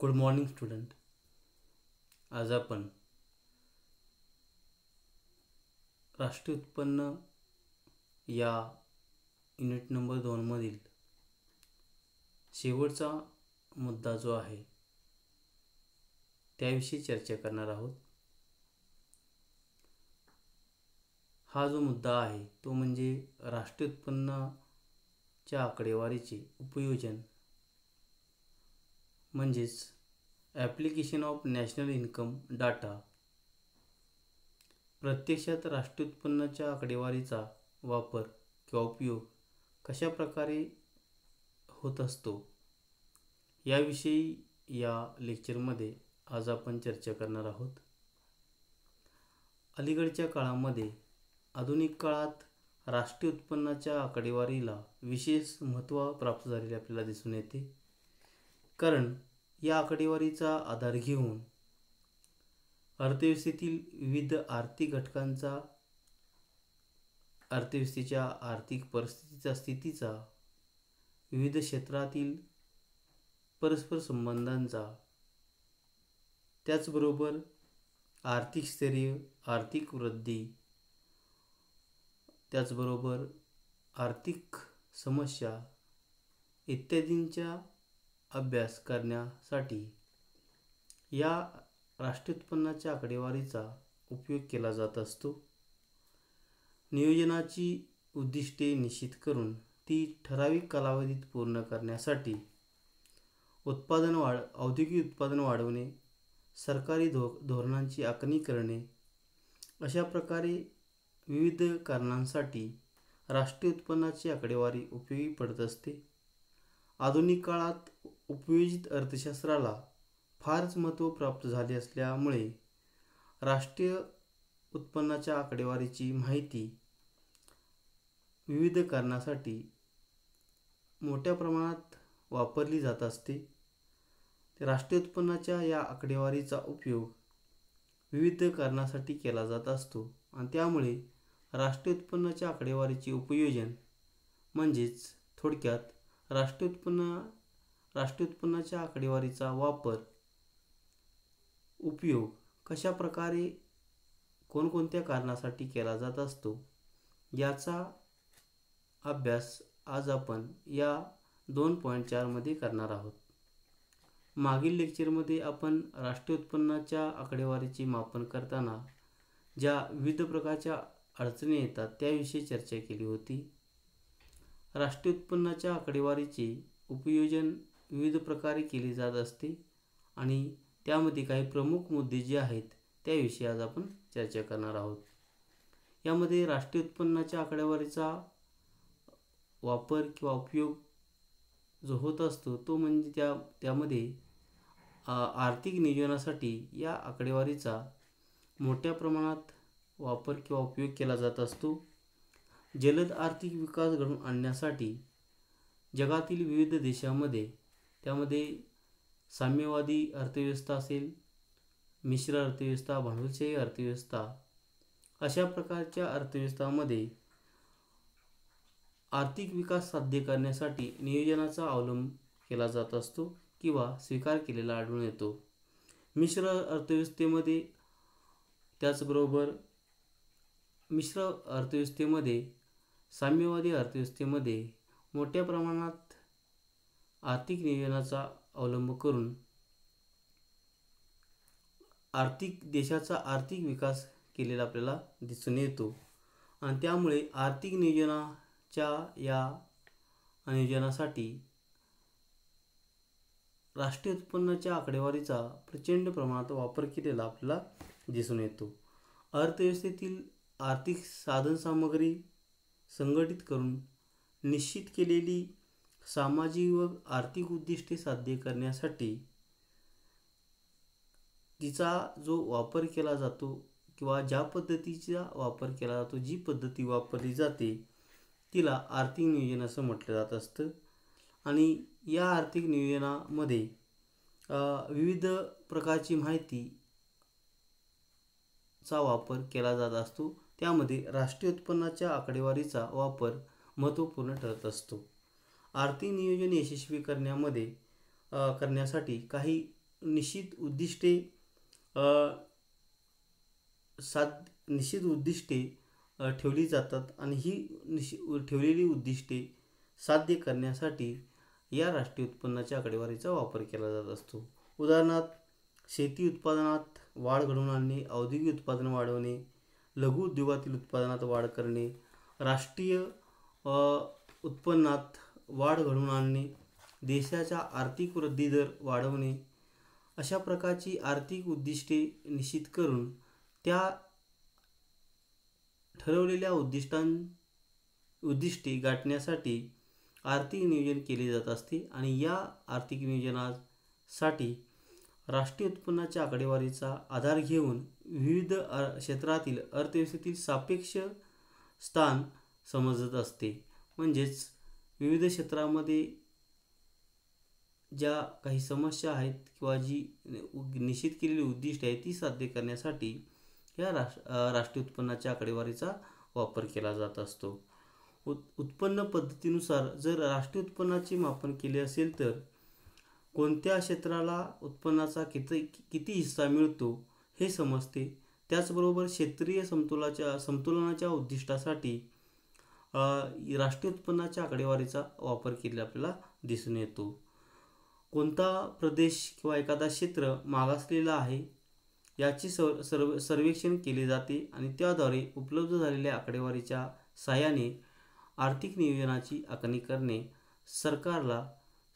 Good morning student. आज आपण राष्ट्रीय उत्पन्न या युनिट नंबर 2 मधील शेवटचा मुद्दा जो आहे त्याविषयी चर्चा करणार आहोत. हा जो मुद्दा आहे तो म्हणजे राष्ट्रीय उत्पन्नाच्या आकडेवारीचे उपयोजन म्हणजेच application of national income data. प्रत्यक्षात राष्ट्रीय उत्पन्नाच्या आकडेवारीचा वापर किंवा उपयोग कशा प्रकारे होत असतो याविषयी या लेक्चरमध्ये आज आपण चर्चा करणार आहोत. अलीकडच्या काळामध्ये आधुनिक काळात राष्ट्रीय उत्पन्नाच्या आकडेवारीला विशेष महत्त्व प्राप्त झालेले आपल्याला दिसून येते. कारण या आकडेवारीचा आधार घेऊन अर्थव्यवस्थेतील विविध आर्थिक घटकांचा, अर्थव्यवस्थेच्या आर्थिक परिस्थितीचा, स्थितीचा, विविध क्षेत्रातील परस्पर संबंधांचा, त्याचबरोबर आर्थिक स्थैर्य, आर्थिक वृद्धी, त्याचबरोबर आर्थिक समस्या इत्यादींचा अभ्यास करण्यासाठी या राष्ट्रीय उत्पन्नाच्या आकडेवारीचा उपयोग केला जात असतो. नियोजनाची उद्दिष्टे निश्चित करून ती ठराविक कालावधीत पूर्ण करण्यासाठी औद्योगिक उत्पादन वाढवणे, सरकारी धोरणांची आखणी करणे, अशा प्रकारे विविध कारणांसाठी राष्ट्रीय उत्पन्नाची आकडेवारी उपयोगी पडत असते. आधुनिक काळात उपयोजित अर्थशास्त्राला फारच महत्त्व प्राप्त झाले असल्यामुळे राष्ट्रीय उत्पन्नाच्या आकडेवारीची माहिती विविध कारणासाठी मोठ्या प्रमाणात वापरली जात असते. राष्ट्रीय उत्पन्नाच्या या आकडेवारीचा उपयोग विविध कारणासाठी केला जात असतो आणि त्यामुळे राष्ट्रीय उत्पन्नाच्या आकडेवारीचे उपयोजन म्हणजेच थोडक्यात राष्ट्रीय उत्पन्नाच्या आकडेवारीचा वापर, उपयोग कशा प्रकारे कोणकोणत्या कारणासाठी केला जात असतो याचा अभ्यास आज आपण या 2.4 मध्ये करणार आहोत. मागील लेक्चरमध्ये आपण राष्ट्रीय उत्पन्नाच्या आकडेवारीचे मापन करताना ज्या विविध प्रकारच्या अडचणी येतात त्याविषयी चर्चा केली होती. राष्ट्रीय उत्पन्नाच्या आकडेवारीचे उपयोजन विविध प्रकारे केले जात असते आणि त्यामध्ये काही प्रमुख मुद्दे जे आहेत त्याविषयी आज आपण चर्चा करणार आहोत. यामध्ये राष्ट्रीय उत्पन्नाच्या आकडेवारीचा वापर किंवा उपयोग जो होत असतो तो म्हणजे त्यामध्ये आर्थिक नियोजनासाठी या आकडेवारीचा मोठ्या प्रमाणात वापर किंवा उपयोग केला जात असतो. जलद आर्थिक विकास घडवून आणण्यासाठी जगातील विविध देशांमध्ये, त्यामध्ये साम्यवादी अर्थव्यवस्था असेल, मिश्र अर्थव्यवस्था, भांडवलशाही अर्थव्यवस्था, अशा प्रकारच्या अर्थव्यवस्थांमध्ये आर्थिक विकास साध्य करण्यासाठी नियोजनाचा अवलंब केला जात असतो किंवा स्वीकार केलेला आढळून येतो. मिश्र अर्थव्यवस्थेमध्ये, त्याचबरोबर मिश्र अर्थव्यवस्थेमध्ये, साम्यवादी अर्थव्यवस्थेमध्ये मोठ्या प्रमाणात आर्थिक नियोजनाचा अवलंब करून देशाचा आर्थिक विकास केलेला आपल्याला दिसून येतो आणि त्यामुळे आर्थिक नियोजनाच्या या नियोजनासाठी राष्ट्रीय उत्पन्नाच्या आकडेवारीचा प्रचंड प्रमाणात वापर केलेला आपल्याला दिसून येतो. अर्थव्यवस्थेतील आर्थिक साधनसामग्री संघटित करून निश्चित केलेली सामाजिक व आर्थिक उद्दिष्टे साध्य करण्यासाठी तिचा जो वापर केला जातो किंवा ज्या पद्धतीचा वापर केला जातो, जी पद्धती वापरली जाते तिला आर्थिक नियोजन असं म्हटलं जात असतं. आणि या आर्थिक नियोजनामध्ये विविध प्रकारची माहितीचा वापर केला जात असतो. त्यामध्ये राष्ट्रीय उत्पन्नाच्या आकडेवारीचा वापर महत्त्वपूर्ण ठरत असतो. आर्थिक नियोजन यशस्वी करण्यासाठी काही निश्चित उद्दिष्टे अ, निश्चित उद्दिष्टे ठेवली जातात आणि ही ठेवलेली उद्दिष्टे साध्य करण्यासाठी या राष्ट्रीय उत्पन्नाच्या आकडेवारीचा वापर केला जात असतो. उदाहरणार्थ शेती उत्पादनात वाढ घडवून आणणे, औद्योगिक उत्पादन वाढवणे, लघु उद्योगातील उत्पादनात वाढ करणे, राष्ट्रीय उत्पन्नात वाढ घडवून आणणे, देशाचा आर्थिक वृद्धी दर वाढवणे, अशा प्रकारची आर्थिक उद्दिष्टे निश्चित करून त्या ठरवलेल्या उद्दिष्टे गाठण्यासाठी आर्थिक नियोजन केले जात असते आणि या आर्थिक नियोजनासाठी राष्ट्रीय उत्पन्नाच्या आकडेवारीचा आधार घेऊन विविध क्षेत्रातील अर्थव्यवस्थेतील सापेक्ष स्थान समजत असते. म्हणजेच विविध क्षेत्रामध्ये ज्या काही समस्या आहेत किंवा जी निश्चित केलेली उद्दिष्टे आहेत ती साध्य करण्यासाठी या राष्ट्रीय उत्पन्नाच्या आकडेवारीचा वापर केला जात असतो. उत्पन्न पद्धतीनुसार जर राष्ट्रीय उत्पन्नाचे मापन केले असेल तर कोणत्या क्षेत्राला उत्पन्नाचा किती हिस्सा मिळतो हे समजते. त्याचबरोबर क्षेत्रीय समतोलनाच्या उद्दिष्टासाठी राष्ट्रीय उत्पन्नाच्या आकडेवारीचा वापर केलेला आपल्याला दिसून येतो. कोणता प्रदेश किंवा एखादा क्षेत्र मागासलेला आहे याचे सर्वेक्षण केले जाते आणि त्याद्वारे उपलब्ध झालेल्या आकडेवारीच्या साहाय्याने आर्थिक नियोजनाची आखणी करणे सरकारला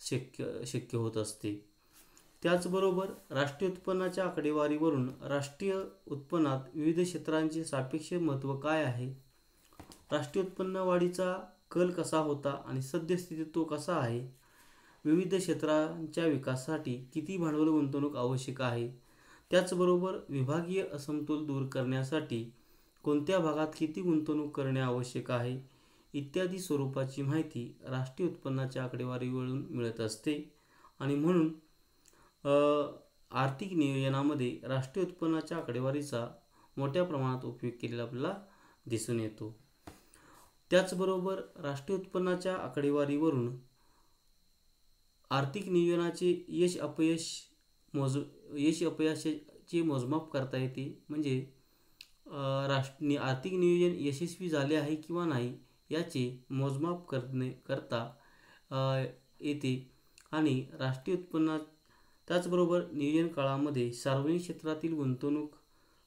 शक्य होत असते. त्याचबरोबर राष्ट्रीय उत्पन्नाच्या आकडेवारीवरून राष्ट्रीय उत्पन्नात विविध क्षेत्रांचे सापेक्ष महत्त्व काय आहे, राष्ट्रीय उत्पन्न वाढीचा कल कसा होता आणि सद्यस्थितीत तो कसा आहे, विविध क्षेत्रांच्या विकासासाठी किती भांडवल गुंतवणूक आवश्यक आहे, त्याचबरोबर विभागीय असमतोल दूर करण्यासाठी कोणत्या भागात किती गुंतवणूक करणे आवश्यक आहे इत्यादी स्वरूपाची माहिती राष्ट्रीय उत्पन्नाच्या आकडेवारीवरून मिळत असते. आणि म्हणून आर्थिक नियोजनामध्ये राष्ट्रीय उत्पन्नाच्या आकडेवारीचा मोठ्या प्रमाणात उपयोग केलेला आपल्याला दिसून येतो. त्याचबरोबर राष्ट्रीय उत्पन्नाच्या आकडेवारीवरून आर्थिक नियोजनाचे यश अपयशाचे मोजमाप करता येते. म्हणजे आर्थिक नियोजन यशस्वी झाले आहे किंवा नाही याचे मोजमाप करता येते. आणि राष्ट्रीय उत्पन्नात त्याचबरोबर नियोजन काळामध्ये सार्वजनिक क्षेत्रातील गुंतवणूक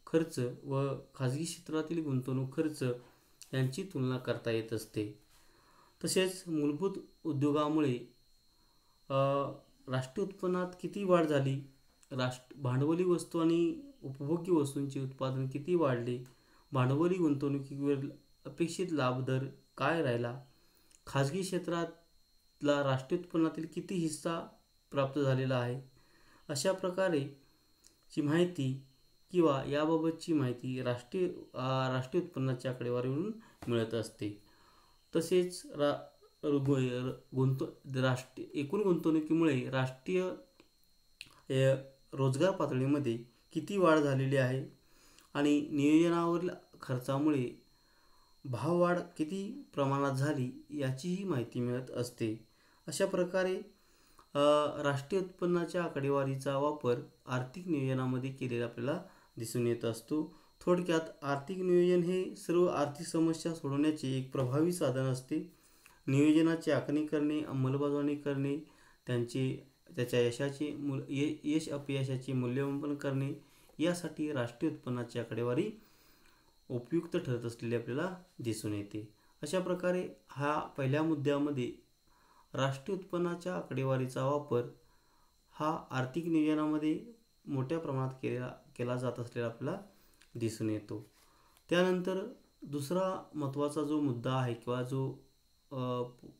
खर्च व खाजगी क्षेत्रातील गुंतवणूक खर्च यांची तुलना करता येत असते. तसेच मूलभूत उद्योगामुळे राष्ट्रीय उत्पन्नात किती वाढ झाली, भांडवली वस्तू आणि उपभोग्य वस्तूंचे उत्पादन किती वाढले, भांडवली गुंतवणुकीवर अपेक्षित लाभ दर काय राहिला, खाजगी क्षेत्रातला राष्ट्रीय उत्पन्नातील किती हिस्सा प्राप्त झालेला आहे, अशा प्रकारेची माहिती किंवा याबाबतची माहिती राष्ट्रीय उत्पन्नाच्या आकडेवारीवरून मिळत असते. तसेच एकूण गुंतवणुकीमुळे राष्ट्रीय रोजगार पातळीमध्ये किती वाढ झालेली आहे आणि नियोजनावरील खर्चामुळे भाववाढ किती प्रमाणात झाली याचीही माहिती मिळत असते. अशा प्रकारे राष्ट्रीय उत्पन्नाच्या आकडेवारीचा वापर आर्थिक नियोजनामध्ये केलेला आपल्याला दिसून येत असतो. थोडक्यात आर्थिक नियोजन हे सर्व आर्थिक समस्या सोडवण्याचे एक प्रभावी साधन असते. नियोजनाची आखणी करणे, अंमलबजावणी करणे, त्याच्या यश अपयशाचे मूल्यमापन करणे यासाठी राष्ट्रीय उत्पन्नाची आकडेवारी उपयुक्त ठरत असलेली आपल्याला दिसून येते. अशा प्रकारे हा पहिल्या मुद्द्यामध्ये राष्ट्रीय उत्पन्नाच्या आकडेवारीचा वापर हा आर्थिक नियोजनामध्ये मोठ्या प्रमाणात केला जात असलेला आपल्याला दिसून येतो. त्यानंतर दुसरा महत्त्वाचा जो मुद्दा आहे किंवा जो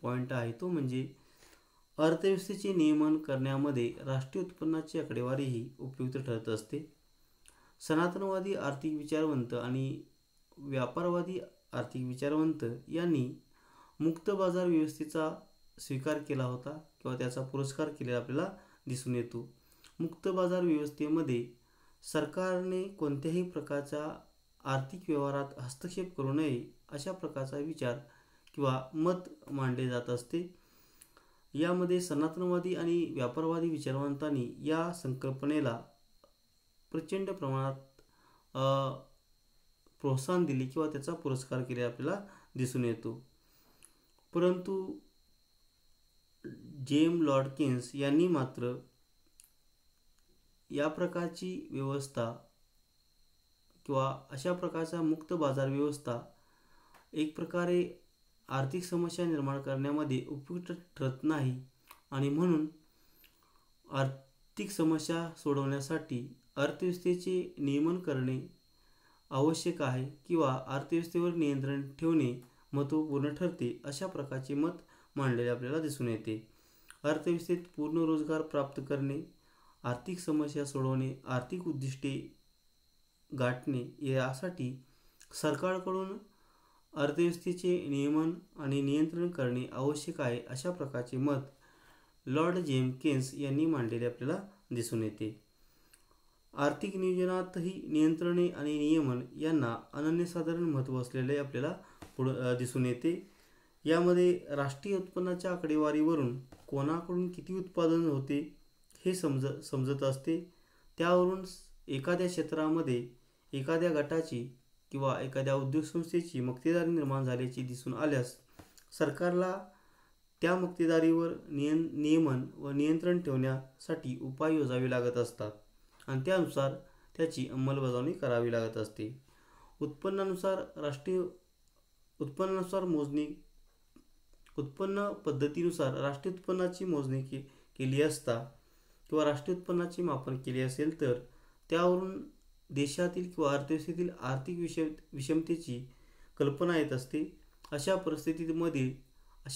पॉईंट आहे तो म्हणजे अर्थव्यवस्थेचे नियमन करण्यामध्ये राष्ट्रीय उत्पन्नाची आकडेवारी ही उपयुक्त ठरत असते. सनातनवादी आर्थिक विचारवंत आणि व्यापारवादी आर्थिक विचारवंत यांनी मुक्त बाजार व्यवस्थेचा स्वीकार केला होता किंवा त्याचा पुरस्कार केलेला आपल्याला दिसून येतो. मुक्त बाजार व्यवस्थेमध्ये सरकारने कोणत्याही प्रकारच्या आर्थिक व्यवहारात हस्तक्षेप करू नये अशा प्रकारचा विचार किंवा मत मांडले जात असते. यामध्ये सनातनवादी आणि व्यापारवादी विचारवंतांनी या संकल्पनेला प्रचंड प्रमाणात प्रोत्साहन दिले किंवा त्याचा पुरस्कार केले आपल्याला दिसून येतो. परंतु जेम्स लॉर्ड केन्स यांनी मात्र या प्रकारची व्यवस्था किंवा अशा प्रकारचा मुक्त बाजार व्यवस्था एक प्रकारे आर्थिक समस्या निर्माण करण्यामध्ये उपयुक्त ठरत नाही आणि म्हणून आर्थिक समस्या सोडवण्यासाठी अर्थव्यवस्थेचे नियमन करणे आवश्यक आहे किंवा अर्थव्यवस्थेवर नियंत्रण ठेवणे महत्त्वपूर्ण ठरते, अशा प्रकारचे मत मांडलेले आपल्याला दिसून येते. अर्थव्यवस्थेत पूर्ण रोजगार प्राप्त करणे, आर्थिक समस्या सोडवणे, आर्थिक उद्दिष्टे गाठणे यासाठी सरकारकडून अर्थव्यवस्थेचे नियमन आणि नियंत्रण करणे आवश्यक आहे, अशा प्रकारचे मत लॉर्ड जेम्स केन्स यांनी मांडलेले आपल्याला दिसून येते. आर्थिक नियोजनातही नियंत्रणे आणि नियमन यांना अनन्यसाधारण महत्त्व असलेले आपल्याला दिसून येते. यामध्ये राष्ट्रीय उत्पन्नाच्या आकडेवारीवरून कोणाकडून किती उत्पादन होते हे समजत असते. त्यावरून एखाद्या क्षेत्रामध्ये एखाद्या गटाची किंवा एखाद्या उद्योगसंस्थेची मक्तेदारी निर्माण झाल्याची दिसून आल्यास सरकारला त्या मक्तेदारीवर नियमन व नियंत्रण ठेवण्यासाठी उपाय योजावे लागत असतात आणि त्यानुसार त्याची अंमलबजावणी करावी लागत असते. उत्पन्न पद्धतीनुसार राष्ट्रीय उत्पन्नाची मोजणी केली असता किंवा राष्ट्रीय उत्पन्नाचे मापन केले असेल तर त्यावरून देशातील किंवा अर्थव्यवस्थेतील आर्थिक विषमतेची कल्पना येत असते. अशा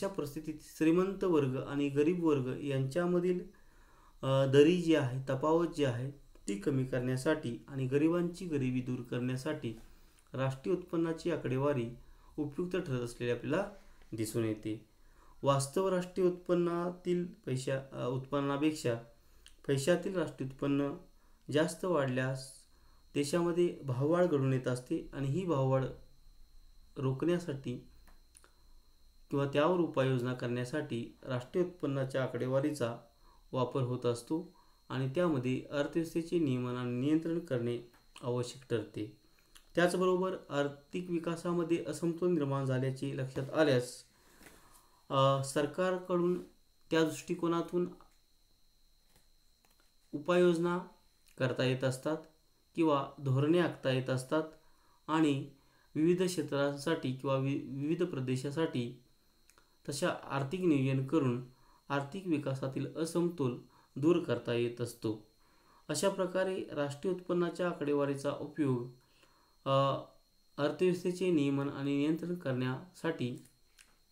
परिस्थितीत श्रीमंत वर्ग आणि गरीब वर्ग यांच्यामधील दरी जी आहे, तफावत जी आहे ती कमी करण्यासाठी आणि गरिबांची गरिबी दूर करण्यासाठी राष्ट्रीय उत्पन्नाची आकडेवारी उपयुक्त ठरत असलेली आपल्याला दिसून येते. वास्तव राष्ट्रीय उत्पन्नातील उत्पन्नापेक्षा पैशातील राष्ट्रीय उत्पन्न जास्त वाढल्यास देशामध्ये भाववाढ घडून येत असते आणि ही भाववाढ रोखण्यासाठी किंवा त्यावर उपाययोजना करण्यासाठी राष्ट्रीय उत्पन्नाच्या आकडेवारीचा वापर होत असतो आणि त्यामध्ये अर्थव्यवस्थेचे नियमन आणि नियंत्रण करणे आवश्यक ठरते. त्याचबरोबर आर्थिक विकासामध्ये असमतोल निर्माण झाल्याचे लक्षात आल्यास सरकारकडून त्या दृष्टिकोनातून उपाययोजना करता येत असतात किंवा धोरणे आखता येत असतात आणि विविध क्षेत्रांसाठी किंवा विविध प्रदेशासाठी तशा आर्थिक नियोजन करून आर्थिक विकासातील असमतोल दूर करता येत असतो. अशा प्रकारे राष्ट्रीय उत्पन्नाच्या आकडेवारीचा उपयोग अर्थव्यवस्थेचे नियमन आणि नियंत्रण करण्यासाठी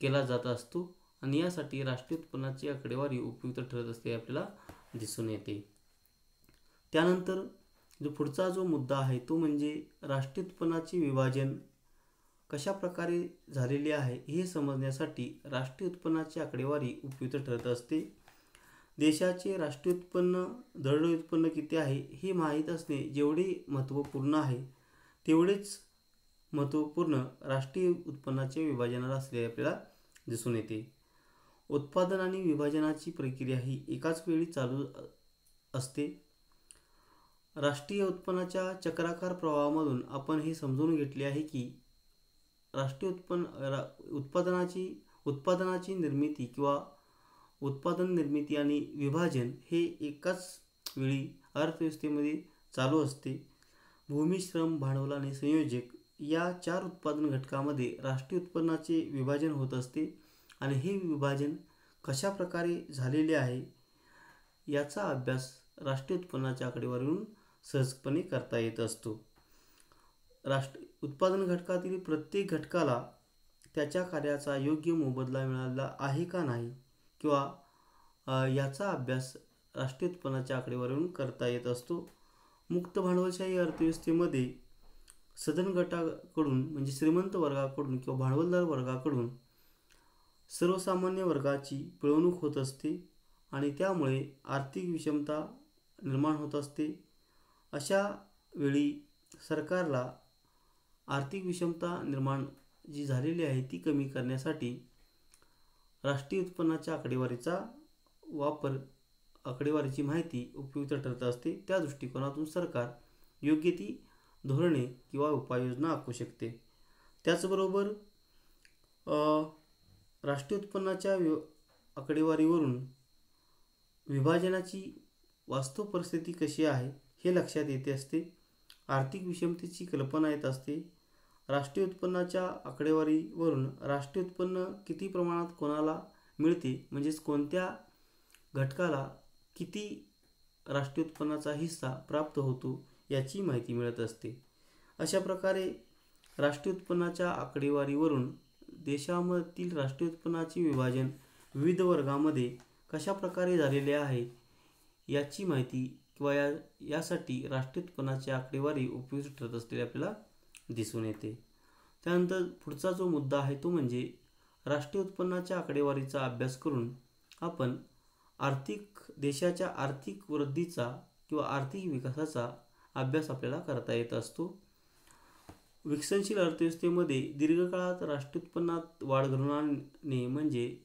केला जात असतो आणि यासाठी राष्ट्रीय उत्पन्नाची आकडेवारी उपयुक्त ठरत असते आपल्याला दिसून येते. त्यानंतर पुढचा जो मुद्दा आहे तो म्हणजे राष्ट्रीय उत्पन्नाचे विभाजन कशा प्रकारे झालेले आहे हे समजण्यासाठी राष्ट्रीय उत्पन्नाची आकडेवारी उपयुक्त ठरत असते. देशाचे राष्ट्रीय उत्पन्न, दरडोई उत्पन्न किती आहे हे माहीत असणे जेवढे महत्त्वपूर्ण आहे तेवढेच महत्त्वपूर्ण राष्ट्रीय उत्पन्नाच्या विभाजनाला असलेले आपल्याला दिसून येते. उत्पादन आणि विभाजनाची प्रक्रिया ही एकाच वेळी चालू असते. राष्ट्रीय उत्पन्नाच्या चक्राकार प्रवाहामधून आपण हे समजून घेतले आहे की राष्ट्रीय उत्पादनाची निर्मिती किंवा उत्पादन निर्मिती आणि विभाजन हे एकाच वेळी अर्थव्यवस्थेमध्ये चालू असते. भूमी, श्रम, भांडवल आणि संयोजक या 4 उत्पादन घटकामध्ये राष्ट्रीय उत्पन्नाचे विभाजन होत असते आणि हे विभाजन कशा प्रकारे झालेले आहे याचा अभ्यास राष्ट्रीय उत्पन्नाच्या आकडेवारीवरून सहजपणे करता येत असतो. उत्पादन घटकातील प्रत्येक घटकाला त्याच्या कार्याचा योग्य मोबदला मिळाला आहे का नाही किंवा याचा अभ्यास राष्ट्रीय उत्पन्नाच्या आकडेवारीवरून करता येत असतो. मुक्त भांडवलशाही अर्थव्यवस्थेमध्ये सधन गटाकडून म्हणजे श्रीमंत वर्गाकडून किंवा भांडवलदार वर्गाकडून सर्वसामान्य वर्गाची पिळवणूक होत असते आणि त्यामुळे आर्थिक विषमता निर्माण होत असते. अशा वेळी सरकारला आर्थिक विषमता निर्माण जी झालेली आहे ती कमी करण्यासाठी राष्ट्रीय उत्पन्नाच्या आकडेवारीचा वापर आकडेवारीची माहिती उपयुक्त ठरत असते. त्या दृष्टिकोनातून सरकार योग्य ती धोरणे किंवा उपाययोजना आखू शकते. त्याचबरोबर राष्ट्रीय उत्पन्नाच्या आकडेवारीवरून विभाजनाची वास्तव परिस्थिती कशी आहे हे लक्षात येते असते. आर्थिक विषमतेची कल्पना येत असते. राष्ट्रीय उत्पन्नाच्या आकडेवारीवरून राष्ट्रीय उत्पन्न किती प्रमाणात कोणाला मिळते, म्हणजेच कोणत्या घटकाला किती राष्ट्रीय उत्पन्नाचा हिस्सा प्राप्त होतो याची माहिती मिळत असते. अशा प्रकारे राष्ट्रीय उत्पन्नाच्या आकडेवारीवरून देशामधील राष्ट्रीय उत्पन्नाचे विभाजन विविध वर्गामध्ये कशा प्रकारे झालेले आहे याची माहिती किंवा यासाठी राष्ट्रीय उत्पन्नाची आकडेवारी उपयुक्त ठरत असलेली आपल्याला दिसून येते. त्यानंतर पुढचा जो मुद्दा आहे तो म्हणजे राष्ट्रीय उत्पन्नाच्या आकडेवारीचा अभ्यास करून आपण देशाच्या आर्थिक वृद्धीचा किंवा आर्थिक विकासाचा अभ्यास आपल्याला करता येत असतो. विकसनशील अर्थव्यवस्थेमध्ये दीर्घकाळात राष्ट्रीय उत्पन्नात वाढ घडवून आणणे म्हणजे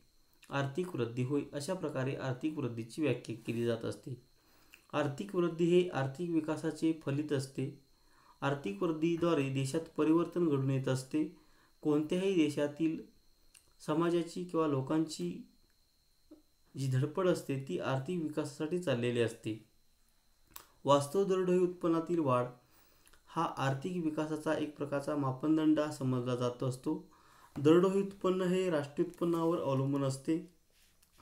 आर्थिक वृद्धी होय. अशा प्रकारे आर्थिक वृद्धीची व्याख्या केली जात असते. आर्थिक वृद्धी हे आर्थिक विकासाचे फलित असते. आर्थिक वृद्धीद्वारे देशात परिवर्तन घडून येत असते. कोणत्याही देशातील समाजाची किंवा लोकांची जी धडपड असते ती आर्थिक विकासासाठी चाललेली असते. वास्तव दरडोई उत्पन्नातील वाढ हा आर्थिक विकासाचा एक प्रकारचा मापदंड समजला जात असतो. दरडोई उत्पन्न हे राष्ट्रीय उत्पन्नावर अवलंबून असते.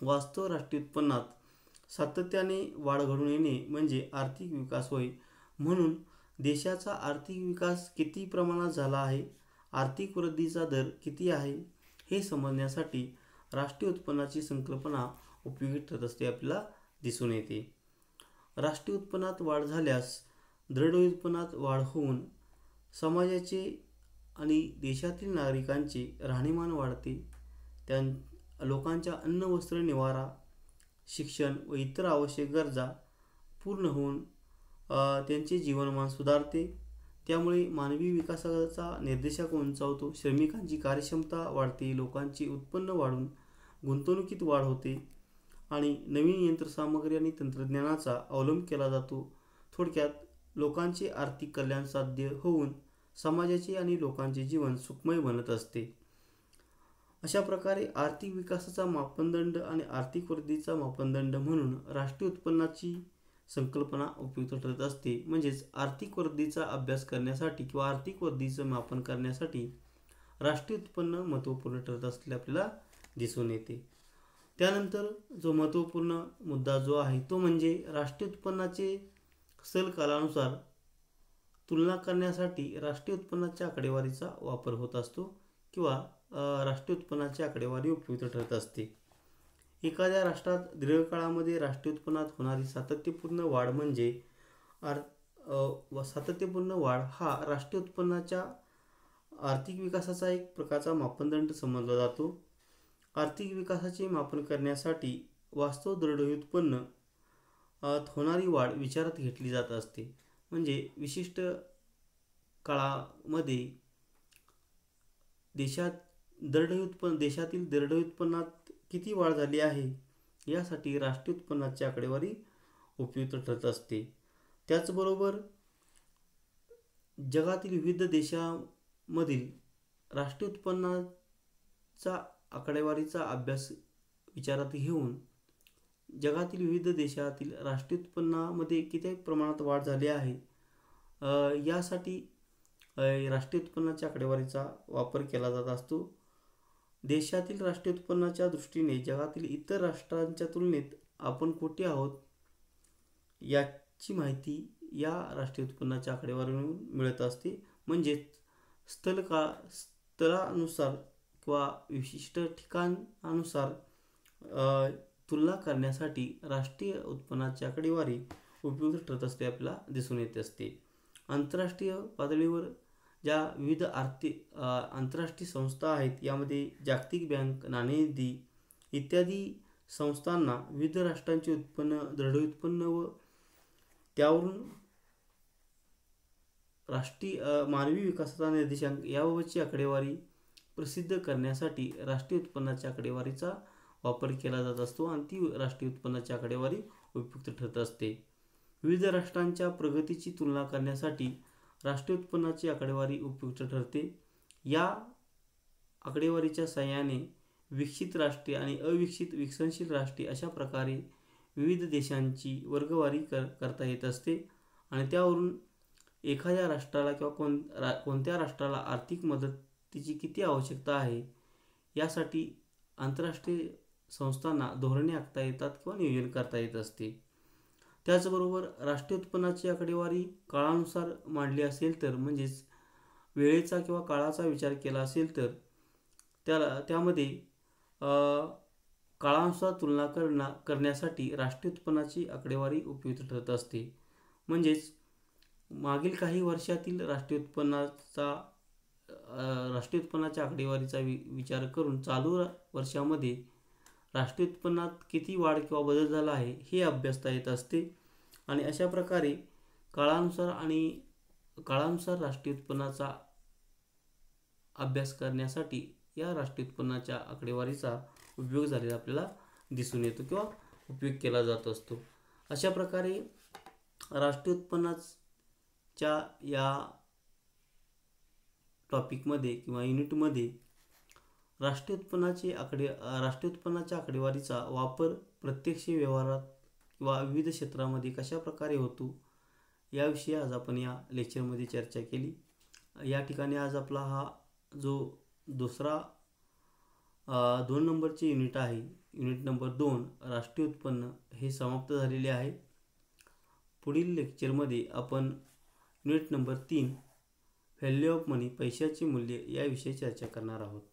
वास्तव राष्ट्रीय उत्पन्नात सातत्याने वाढ घडून येणे म्हणजे आर्थिक विकास होय. म्हणून देशाचा आर्थिक विकास किती प्रमाणात झाला आहे, आर्थिक वृद्धीचा दर किती आहे हे समजण्यासाठी राष्ट्रीय उत्पन्नाची संकल्पना उपयोगी ठरत असते आपल्याला दिसून येते. राष्ट्रीय उत्पन्नात वाढ झाल्यास दरडोई उत्पन्नात वाढ होऊन समाजाचे आणि देशातील नागरिकांचे राहणीमान वाढते. लोकांच्या अन्न, वस्त्र, निवारा, शिक्षण व इतर आवश्यक गरजा पूर्ण होऊन त्यांचे जीवनमान सुधारते. त्यामुळे मानवी विकासाचा निर्देशांक उंचावतो. श्रमिकांची कार्यक्षमता वाढते. लोकांचे उत्पन्न वाढून गुंतवणुकीत वाढ होते आणि नवीन यंत्रसामग्री आणि तंत्रज्ञानाचा अवलंब केला जातो. थोडक्यात लोकांचे आर्थिक कल्याण साध्य होऊन समाजाचे आणि लोकांचे जीवन सुखमय बनत असते. अशा प्रकारे आर्थिक विकासाचा मापदंड आणि आर्थिक वृद्धीचा मापदंड म्हणून राष्ट्रीय उत्पन्नाची संकल्पना उपयुक्त ठरत असते. म्हणजेच आर्थिक वृद्धीचा अभ्यास करण्यासाठी किंवा आर्थिक वृद्धीचं मापन करण्यासाठी राष्ट्रीय उत्पन्न महत्त्वपूर्ण ठरत असलेले आपल्याला दिसून येते. त्यानंतर जो महत्त्वपूर्ण मुद्दा जो आहे तो म्हणजे राष्ट्रीय उत्पन्नाचे सल कालानुसार तुलना करण्यासाठी राष्ट्रीय उत्पन्नाच्या आकडेवारीचा वापर होत असतो किंवा राष्ट्रीय उत्पन्नाची आकडेवारी उपयुक्त ठरत असते. एखाद्या राष्ट्रात दीर्घकाळामध्ये राष्ट्रीय उत्पन्नात होणारी सातत्यपूर्ण वाढ म्हणजे सातत्यपूर्ण वाढ हा राष्ट्रीय उत्पन्नाच्या आर्थिक विकासाचा एक प्रकारचा मापदंड समजला जातो. आर्थिक विकासाचे मापन करण्यासाठी वास्तव दरडोई उत्पन्न होणारी वाढ विचारात घेतली जात असते. म्हणजे विशिष्ट काळामध्ये देशातील दरडोई उत्पन्नात किती वाढ झाली आहे यासाठी राष्ट्रीय उत्पन्नाची आकडेवारी उपयुक्त ठरत असते. त्याचबरोबर जगातील विविध देशांमधील राष्ट्रीय उत्पन्नाचा आकडेवारीचा अभ्यास विचारात घेऊन जगातील विविध देशातील राष्ट्रीय उत्पन्नामध्ये किती प्रमाणात वाढ झाली आहे यासाठी राष्ट्रीय उत्पन्नाच्या आकडेवारीचा वापर केला जात असतो. देशातील राष्ट्रीय उत्पन्नाच्या दृष्टीने जगातील इतर राष्ट्रांच्या तुलनेत आपण कुठे आहोत याची माहिती या राष्ट्रीय उत्पन्नाच्या आकडेवारीवरून मिळत असते. म्हणजेच स्थळानुसार किंवा विशिष्ट ठिकाणानुसार तुलना करण्यासाठी राष्ट्रीय उत्पन्नाची आकडेवारी उपयुक्त ठरत असते आपल्याला दिसून येत असते. आंतरराष्ट्रीय पातळीवर ज्या विविध आंतरराष्ट्रीय संस्था आहेत यामध्ये जागतिक बँक, नाणेनिधी इत्यादी संस्थांना विविध राष्ट्रांचे उत्पन्न, दरडोई उत्पन्न व त्यावरून राष्ट्रीय मानवी विकासाचा निर्देशांक याबाबतची आकडेवारी प्रसिद्ध करण्यासाठी राष्ट्रीय उत्पन्नाच्या आकडेवारीचा वापर केला जात असतो आणि ती राष्ट्रीय उत्पन्नाची आकडेवारी उपयुक्त ठरत असते. विविध राष्ट्रांच्या प्रगतीची तुलना करण्यासाठी राष्ट्रीय उत्पन्नाची आकडेवारी उपयुक्त ठरते. या आकडेवारीच्या सहाय्याने विकसित राष्ट्रे आणि अविकसित विकसनशील राष्ट्रे अशा प्रकारे विविध देशांची वर्गवारी करता येत असते आणि त्यावरून एखाद्या राष्ट्राला किंवा कोणत्या राष्ट्राला आर्थिक मदतीची किती आवश्यकता आहे यासाठी आंतरराष्ट्रीय संस्थांना धोरणे आखता येतात किंवा नियोजन करता येत असते. त्याचबरोबर राष्ट्रीय उत्पन्नाची आकडेवारी काळानुसार मांडली असेल तर, म्हणजेच वेळेचा किंवा काळाचा विचार केला असेल तर त्यामध्ये काळानुसार तुलना करण्यासाठी राष्ट्रीय उत्पन्नाची आकडेवारी उपयुक्त ठरत असते. म्हणजेच मागील काही वर्षातील राष्ट्रीय उत्पन्नाच्या आकडेवारीचा विचार करून चालू वर्षामध्ये राष्ट्रीय उत्पन्नात किती वाढ किंवा बदल झाला आहे हे अभ्यासता येत असते. आणि अशा प्रकारे काळानुसार राष्ट्रीय उत्पन्नाचा अभ्यास करण्यासाठी या राष्ट्रीय उत्पन्नाच्या आकडेवारीचा उपयोग झालेला आपल्याला दिसून येतो किंवा उपयोग केला जात असतो. अशा प्रकारे राष्ट्रीय उत्पन्नाच्या या टॉपिकमध्ये किंवा युनिटमध्ये राष्ट्रीय उत्पन्नाच्या आकडेवारीचा वापर प्रत्यक्ष व्यवहारात किंवा विविध क्षेत्रामध्ये कशा प्रकारे होतो याविषयी आज आपण या लेक्चरमध्ये चर्चा केली. या ठिकाणी आज आपला हा जो दुसरा 2 नंबरचे युनिट आहे, युनिट नंबर 2 राष्ट्रीय उत्पन्न, हे समाप्त झालेले आहे. पुढील लेक्चरमध्ये आपण युनिट नंबर 3 व्हॅल्यू ऑफ मनी, पैशाचे मूल्य याविषयी चर्चा करणार आहोत.